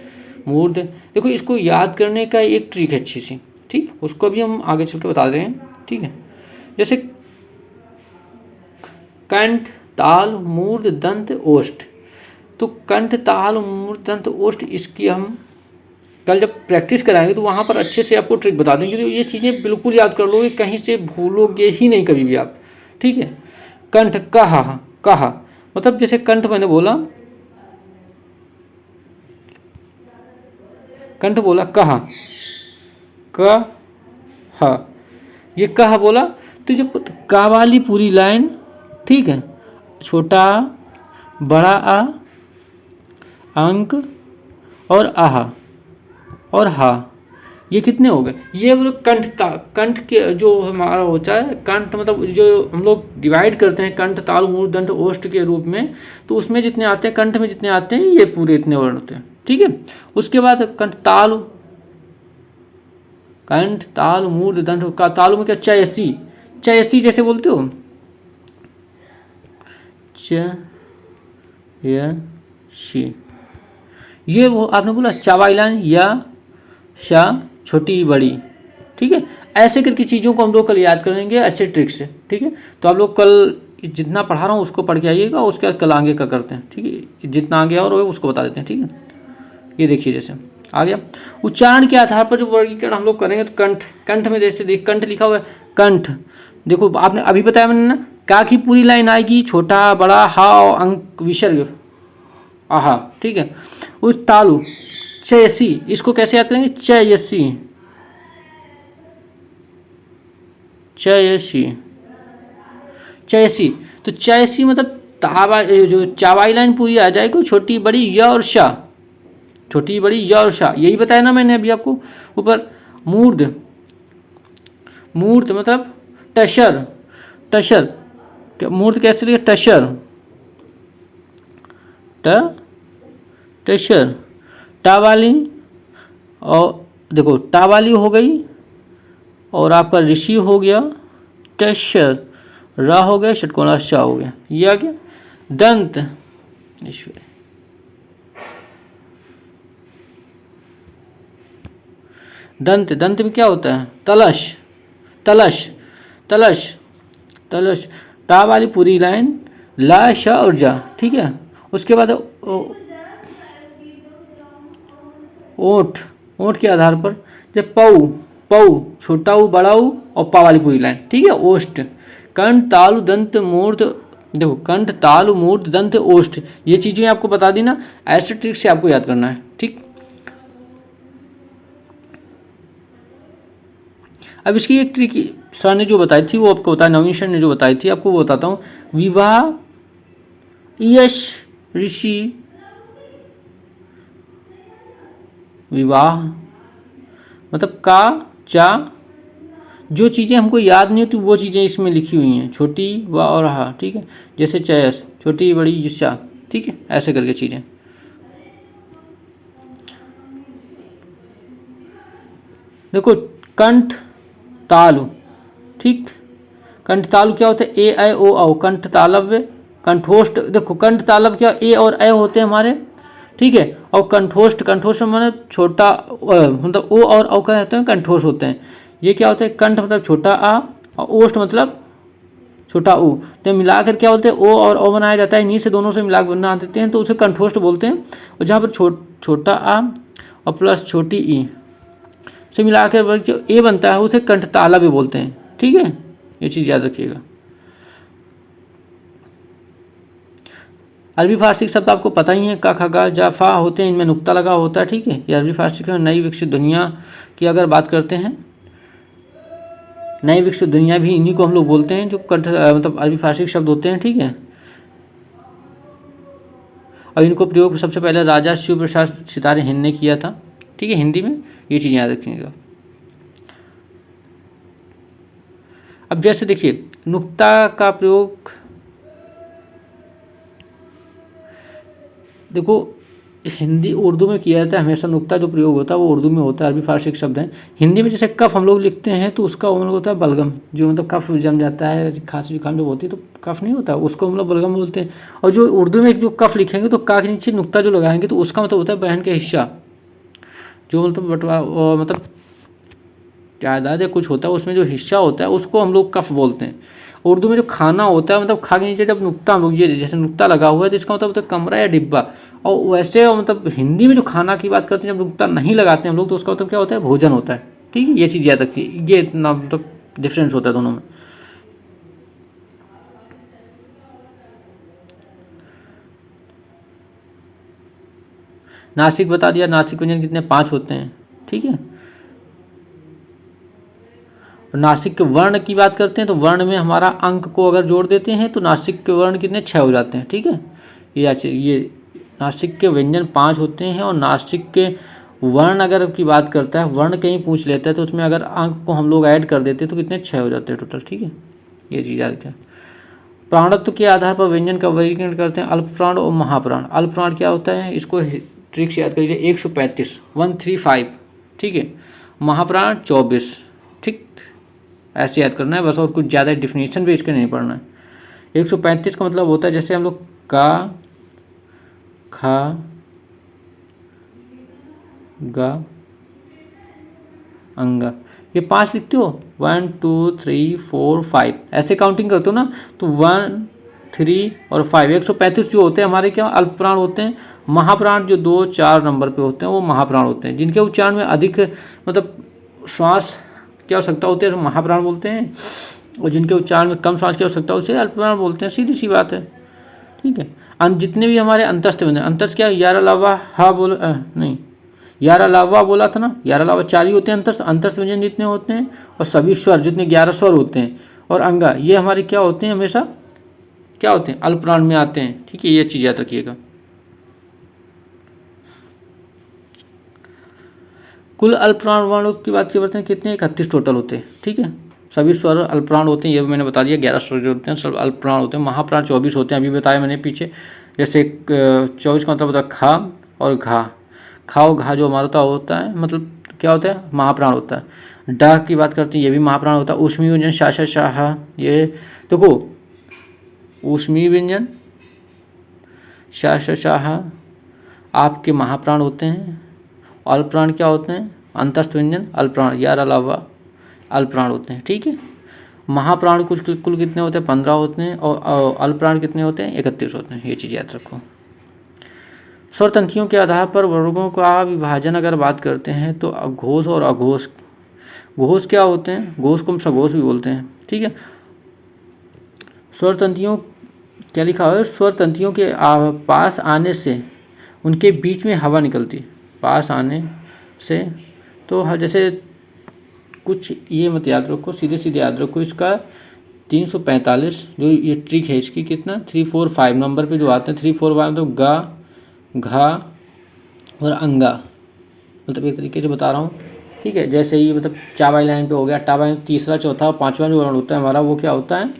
मूर्ध। देखो इसको याद करने का एक ट्रिक है अच्छी सी, ठीक, उसको भी हम आगे चल के बता रहे हैं, ठीक है। जैसे कंठ, ताल, मूर्ध, दंत, ओष्ठ। तो कंठ, ताल, मूर्ध, दंत, ओष्ठ, इसकी हम कल जब प्रैक्टिस कराएंगे तो वहाँ पर अच्छे से आपको ट्रिक बता देंगे। तो ये चीज़ें बिल्कुल याद कर लोगे, कहीं से भूलोगे ही नहीं कभी भी आप, ठीक है। कंठ, कहा, कहा मतलब जैसे कंठ मैंने बोला, कंठ बोला, कहा, कहा, ये कहा बोला, तो जो का वाली पूरी लाइन, ठीक है, छोटा बड़ा आ, अंक और आहा और हा, ये कितने हो गए? ये कंठ, कंठ के जो हमारा होता है, कंठ मतलब जो हम लोग डिवाइड करते हैं कंठ, ताल, मूर्ध, दंत, ओष्ठ के रूप में, तो उसमें जितने आते हैं, कंठ में जितने आते हैं, ये पूरे इतने वर्ण होते हैं, ठीक है। उसके बाद कंठ, ताल, कंठ, ताल, मूर्ध, दंत का तालु में क्या? चयसी, चयसी जैसे बोलते हो, ची, ये वो आपने बोला चावाई लाइन, या शा, छोटी बड़ी, ठीक है। ऐसे करके चीज़ों को हम लोग कल याद करेंगे अच्छे ट्रिक से, ठीक है। तो आप लोग कल जितना पढ़ा रहा हूँ उसको पढ़ के आइएगा, उसके बाद कल आगे का करते हैं, ठीक है। जितना आगे और उसको बता देते हैं, ठीक है। ये देखिए जैसे आ गया, उच्चारण के आधार पर जो वर्गीकरण हम लोग करेंगे, तो कंठ, कंठ में जैसे देख कंठ लिखा हुआ है, कंठ, देखो आपने अभी बताया मैंने ना, का की पूरी लाइन आएगी, छोटा बड़ा, हा और अंक विसर्ग, आहा, ठीक है। उस तालु, चयसी, इसको कैसे याद करेंगे? चयसी, चयसी, चयसी, तो चयसी मतलब तावा, जो चावाई लाइन पूरी आ जाएगी, छोटी बड़ी य और शा, छोटी बड़ी य और शा, यही बताया ना मैंने अभी आपको ऊपर। मूर्ध, मूर्ध मतलब टशर, टशर, मूर्ध कैसे लिखे? टशर, टशर, टावाली, और देखो टावाली हो गई, और आपका ऋषि हो गया, टशर, रा हो गया, षटकोणा शा हो गया, ये आ गया। दंत, ईश्वर, दंत, दंत में क्या होता है? तलश, तलश, तलश, तलश, टा वाली पूरी लाइन, ला, शा और जा, ठीक है। उसके बाद ओठ, ओठ के आधार पर जब पऊ, पऊ, छोटा ऊ, बड़ा ऊ और पा वाली पूरी लाइन, ठीक है। ओष्ठ, कंठ, तालु, दंत, मूर्ध, देखो कंठ, तालु, मूर्ध, दंत, ओष्ठ, ये चीजें आपको बता दी ना, ऐसे ट्रिक से आपको याद करना है, ठीक। अब इसकी एक ट्रिक सर ने जो बताई थी वो आपको बताया, नवीन सर ने जो बताई थी आपको वो बताता हूँ। विवाह, यश, ऋषि, विवाह मतलब का, चा, जो चीज़ें हमको याद नहीं होती वो चीज़ें इसमें लिखी हुई हैं, छोटी व और हा, ठीक है। जैसे चयस, छोटी बड़ी जिस्सा, ठीक है, ऐसे करके चीज़ें। देखो कंठ, तालु, ठीक, कंठ तालु क्या होता है? ए, ऐ, ओ, औ, कंठ तालव्य, कंठोष्ठ, देखो कंठ तालव क्या, ए और ऐ होते हैं हमारे, ठीक है। और कंठोष्ठ, कंठोष्ठ माने छोटा, मतलब ओ और औ क्या होते हैं? कंठोष्ठ होते हैं। ये क्या होता है? कंठ मतलब छोटा आ और ओष्ठ मतलब छोटा ऊ, तो मिलाकर क्या बोलते हैं? ओ और ओ बनाया जाता है, इन्हीं से दोनों से मिला बना देते हैं, तो उसे कंठोष्ठ बोलते हैं। और जहाँ पर छोटा आ और प्लस छोटी ई से मिलाकर जो ए बनता है उसे कंठ ताला भी बोलते हैं, ठीक है। ये चीज़ याद रखिएगा। अरबी फारसी शब्द आपको पता ही है, का, खा, गा, जा, फा होते हैं, इनमें नुक्ता लगा होता है, ठीक है। ये अरबी फारसी की नई विकसित दुनिया की अगर बात करते हैं, नई विकसित दुनिया भी इन्हीं को हम लोग बोलते हैं, जो मतलब अरबी फारसी शब्द होते हैं, ठीक है। और इनको प्रयोग सबसे पहले राजा शिव प्रसाद सितारे हिंद ने किया था, ठीक है, हिंदी में। ये चीज़ याद रखिएगा। अब जैसे देखिए नुक्ता का प्रयोग, देखो हिंदी उर्दू में किया जाता है हमेशा, नुक्ता जो प्रयोग होता है वो उर्दू में होता है, अरबी फारसी के शब्द हैं। हिंदी में जैसे कफ हम लोग लिखते हैं तो उसका हम लोग होता है बलगम, जो मतलब कफ जम जाता है, खांसी जुकाम जब होती है तो कफ नहीं होता, उसको हम लोग बलगम बोलते हैं। और जो उर्दू में जो कफ लिखेंगे तो का के नीचे नुक्ता जो लगाएंगे तो उसका मतलब होता है बहन का हिस्सा, जो मतलब बटवा मतलब जायदाद या कुछ होता है उसमें जो हिस्सा होता है उसको हम लोग कफ बोलते हैं। उर्दू में जो खाना होता है मतलब खा के नीचे जब नुक्ता हम लोग ये जैसे नुक्ता लगा हुआ है तो इसका मतलब होता है कमरा या डिब्बा। और वैसे मतलब हिंदी में जो खाना की बात करते हैं जब नुक्ता नहीं लगाते हैं हम लोग तो उसका मतलब क्या होता है भोजन होता है। ठीक है, ये चीज़ याद रखिए, ये इतना मतलब डिफरेंस होता है दोनों में। नासिक बता दिया, नासिक व्यंजन कितने 5 होते हैं। ठीक है, नासिक के वर्ण की बात करते हैं तो वर्ण में हमारा अंक को अगर जोड़ देते हैं तो नासिक के वर्ण कितने 6 हो जाते हैं। ठीक है, ये नासिक के व्यंजन 5 होते हैं और नासिक के वर्ण अगर की बात करता है, वर्ण कहीं पूछ लेता है तो उसमें अगर अंक को हम लोग ऐड कर देते हैं तो कितने 6 हो जाते हैं टोटल। ठीक है, ये चीज़ याद रखें। प्राणत्व के आधार पर व्यंजन का वर्गीकरण करते हैं अल्प प्राण और महाप्राण। अल्प प्राण क्या होता है, इसको ट्रिक से याद करिए 135 135। ठीक है, महाप्राण 24। ठीक, ऐसे याद करना है बस, और कुछ ज़्यादा डिफिनीशन भी इसके नहीं पढ़ना है। 135 का मतलब होता है जैसे हम लोग का, खा, गा, अंगा, ये 5 लिखते हो 1 2 3 4 5 ऐसे काउंटिंग करते हो ना, तो 1 3 और 5 135 जो होते हैं हमारे क्या अल्प प्राण होते हैं। महाप्राण जो 2 4 नंबर पे होते हैं वो महाप्राण होते हैं, जिनके उच्चारण में अधिक मतलब श्वास की आवश्यकता होती है महाप्राण बोलते हैं, और जिनके उच्चारण में कम श्वास की आवश्यकता उसे अल्पप्राण बोलते हैं, सीधी सी बात है। ठीक है, जितने भी हमारे अंतस्थ व्यंजन, अंतस्थ क्या, यार अलावा हा बोल नहीं, यार अलावा बोला था ना, यार अलावा 4 ही होते हैं अंतस्थ। अंतस्थ व्यंजन जितने होते हैं और सभी स्वर जितने 11 स्वर होते हैं और अंगा, ये हमारे क्या होते हैं, हमेशा क्या होते हैं, अल्पप्राण में आते हैं। ठीक है, ये चीज़ याद रखिएगा। कुल अल्पप्राण वर्णों की बात करते हैं कितने, 31 टोटल होते हैं। ठीक है, सभी स्वर अल्पप्राण होते हैं, ये मैंने बता दिया। 11 स्वर जो होते हैं सब अल्पप्राण होते हैं। महाप्राण 24 होते हैं, अभी बताया मैंने पीछे। जैसे 24 का मतलब होता है खा और घा, खा और घा जो हमारा होता है मतलब क्या होता है, महाप्राण होता है। डा की बात करते हैं, ये भी महाप्राण होता है। ऊष्मी व्यंजन शाह शाह, ये देखो ऊष्मी व्यंजन शाह शाह आपके महाप्राण होते हैं। अल्पप्राण क्या होते हैं, अंतस्थ व्यंजन अल्पप्राण, यार अलावा अल्पप्राण होते हैं। ठीक है, महाप्राण कुछ कुल कितने होते हैं, 15 होते हैं, और अल्पप्राण कितने होते हैं, 31 होते हैं। ये चीज़ याद रखो। स्वर तंथियों के आधार पर वर्गों का विभाजन अगर बात करते हैं तो अघोष और अघोष। घोष क्या होते हैं, घोष को हम सघोष भी बोलते हैं। ठीक है, स्वर तंथियों क्या लिखा हुआ है, स्वर तंथियों के पास आने से उनके बीच में हवा निकलती, पास आने से तो जैसे कुछ ये मत याद रखो, सीधे सीधे याद रखो। इसका 345 जो ये ट्रिक है इसकी, कितना 3 4 5 नंबर पे जो आते हैं 3 4 5 तो गा, घा और अंगा, मतलब एक तरीके से बता रहा हूँ। ठीक है, जैसे ये मतलब चावाई लाइन पे हो गया, टावाई तीसरा चौथा और पाँचवा जो वर्ण होता है हमारा वो क्या होता है,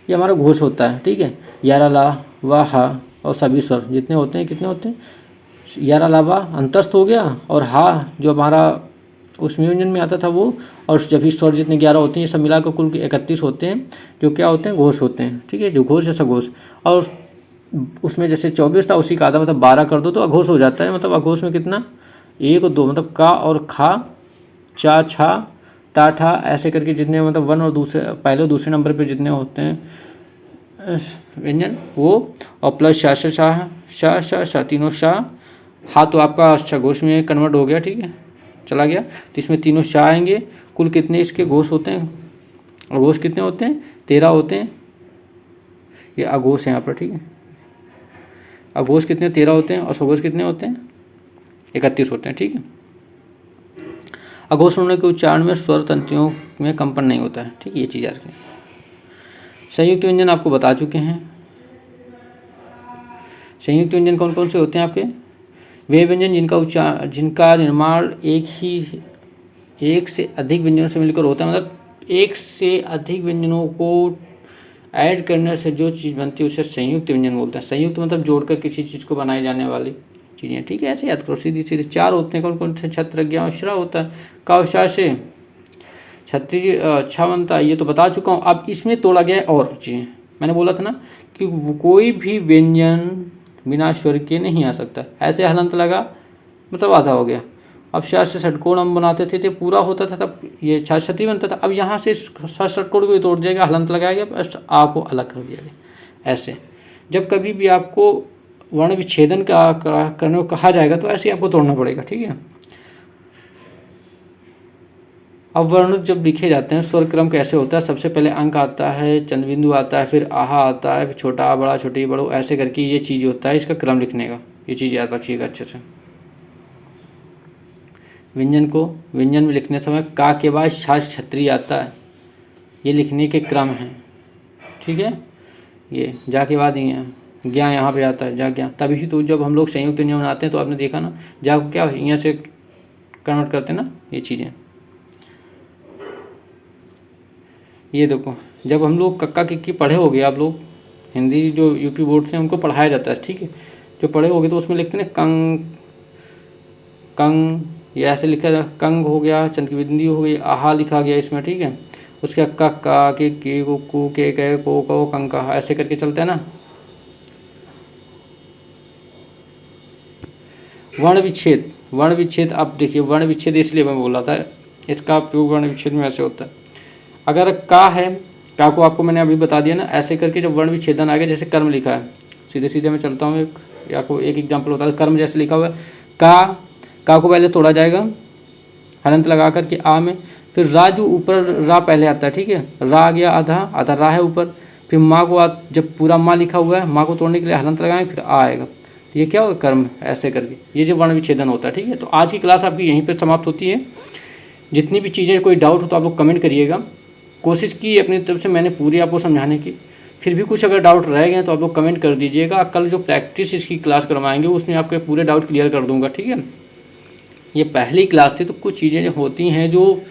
ये हमारा घोष होता है। ठीक है, यारा ला व हा और सभी स्वर जितने होते हैं कितने होते हैं, यारा लावा अंतस्थ हो गया, और हा जो हमारा उस व्यंजन में आता था वो, और सभी स्वर जितने 11 होते हैं ये सब मिलाकर कुल 31 होते हैं जो क्या होते हैं, घोष होते हैं। ठीक है, जो घोष ऐसा घोष, और उसमें जैसे 24 था उसी का आधा मतलब 12 कर दो तो अघोष हो जाता है। मतलब अघोष में कितना 1 और 2 मतलब का और खा, चा छा टा ठा ऐसे करके जितने मतलब वन और दूसरे पहले और दूसरे नंबर पे जितने होते हैं व्यंजन वो, और प्लस शाह शाह शाह शाह शाह तीनों शाह, हाँ तो आपका सघोष में कन्वर्ट हो गया। ठीक है, चला गया, तो इसमें तीनों शाह आएंगे। कुल कितने इसके घोष होते हैं, अघोष कितने होते हैं, 13 होते हैं। ये अघोष है यहाँ पर। ठीक है, अघोष कितने 13 होते हैं और सघोष कितने होते हैं 31 होते हैं। ठीक है, अघोष होने के उच्चारण में स्वर तंत्रियों में कंपन नहीं होता है। ठीक है, ये चीज़ याद रखें। संयुक्त व्यंजन आपको बता चुके हैं। संयुक्त व्यंजन कौन कौन से होते हैं आपके, वे व्यंजन जिनका निर्माण एक से अधिक व्यंजनों से मिलकर होता है, मतलब एक से अधिक व्यंजनों को ऐड करने से जो चीज़ बनती है उसे संयुक्त व्यंजन बोलते हैं। संयुक्त मतलब जोड़कर किसी चीज़ को बनाई जाने वाली चीज़ें, ठीक है। ऐसे याद करो सीधी सीधी। 4 होते हैं, कौन कौन से? छत्र, ज्ञ होता है, का से छत्री अच्छा बनता है, ये तो बता चुका हूँ। अब इसमें तोड़ा गया और चीज़ें, मैंने बोला था ना कि कोई भी व्यंजन बिना स्वर के नहीं आ सकता। ऐसे हलंत लगा मतलब आधा हो गया। अब शायद से षटकोण हम बनाते थे पूरा होता था, तब ये छत्री बनता था। अब यहाँ से षटकोण को तोड़ दिया गया, हलंत लगाया गया, बस आ को अलग कर दिया गया। ऐसे जब कभी भी आपको वर्ण विच्छेदन करने को कहा जाएगा तो ऐसे आपको तोड़ना पड़ेगा, ठीक है। अब वर्ण जब लिखे जाते हैं स्वर क्रम कैसे होता है? सबसे पहले अंक आता है, चंद्रबिंदु आता है, फिर आहा आता है, फिर छोटा आ बड़ा, छोटी बड़ो, ऐसे करके ये चीज़ होता है इसका क्रम लिखने का। ये चीज़ याद रखिएगा अच्छे से। व्यंजन में लिखने समय का के बाद छाछ छत्री आता है, ये लिखने के क्रम है, ठीक है। ये जा के बाद ही ज्ञा यहाँ पे आता है, जा ज्ञा। तभी तो जब हम लोग संयुक्त व्यंजन बनाते हैं तो आपने देखा ना, जा को क्या यहाँ से कन्वर्ट करते हैं ना, ये चीज़ें। ये देखो, जब हम लोग कक्का किक्की पढ़े होगे, आप लोग हिंदी जो यूपी बोर्ड से उनको पढ़ाया जाता है, ठीक है। जो पढ़े होगे तो उसमें लिखते हैं कंग कंग, ये ऐसे लिखा जाए, कंग हो गया, चंद्रबिंदु हो गई, आहा लिखा गया इसमें, ठीक है। उसके का के कु के को कंग का, ऐसे करके चलते हैं ना। वर्ण विच्छेद अब देखिए, वर्ण विच्छेद इसलिए मैं बोला था, इसका उपयोग वर्ण विच्छेद में ऐसे होता है। अगर का है, का को आपको मैंने अभी बता दिया ना, ऐसे करके जब वर्ण विच्छेदन आ गया, जैसे कर्म लिखा है, सीधे सीधे मैं चलता हूँ, एक एग्जाम्पल होता है। कर्म जैसे लिखा हुआ है, का को पहले तोड़ा जाएगा हलंत लगा करके आ में, फिर रा जो ऊपर रा पहले आता है, ठीक है। रा आ गया आधा रा है ऊपर, फिर माँ को जब पूरा माँ लिखा हुआ है, माँ को तोड़ने के लिए हलंत लगाएंगे, फिर आ आएगा, तो ये क्या होगा? कर्म। ऐसे करके ये जो वर्ण विच्छेदन होता है, ठीक है। तो आज की क्लास आपकी यहीं पर समाप्त होती है। जितनी भी चीज़ें कोई डाउट हो तो आप लोग कमेंट करिएगा। कोशिश की अपनी तरफ से मैंने पूरी आपको समझाने की, फिर भी कुछ अगर डाउट रह गए तो आप लोग कमेंट कर दीजिएगा। कल जो प्रैक्टिस इसकी क्लास करवाएंगे उसमें आपके पूरे डाउट क्लियर कर दूंगा, ठीक है। ये पहली क्लास थी तो कुछ चीज़ें जो होती हैं, जो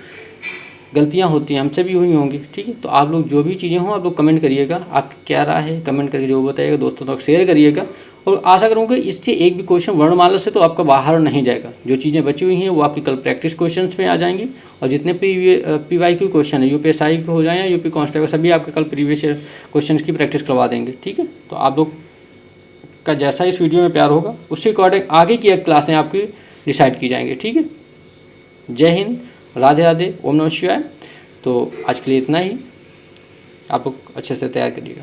गलतियां होती हैं, हमसे भी हुई होंगी, ठीक है। तो आप लोग जो भी चीज़ें हों आप लोग कमेंट करिएगा, आपकी क्या राय है कमेंट करके जो बताइएगा, दोस्तों तक शेयर करिएगा। और आशा करूँगा इससे एक भी क्वेश्चन वर्णमाला से तो आपका बाहर नहीं जाएगा। जो चीज़ें बची हुई हैं वो आपकी कल प्रैक्टिस क्वेश्चन में आ जाएंगी, और जितने PYQ क्वेश्चन है, UPSI के हो जाए या यूपी कांस्टेबल, सभी आपके कल प्रीवियस क्वेश्चन की प्रैक्टिस करवा देंगे, ठीक है। तो आप लोग का जैसा इस वीडियो में प्यार होगा उसके अकॉर्डिंग आगे की क्लासें आपकी डिसाइड की जाएंगी, ठीक है। जय हिंद, राधे राधे, ओम नमः शिवाय। तो आज के लिए इतना ही, आप लोग अच्छे से तैयार करिएगा।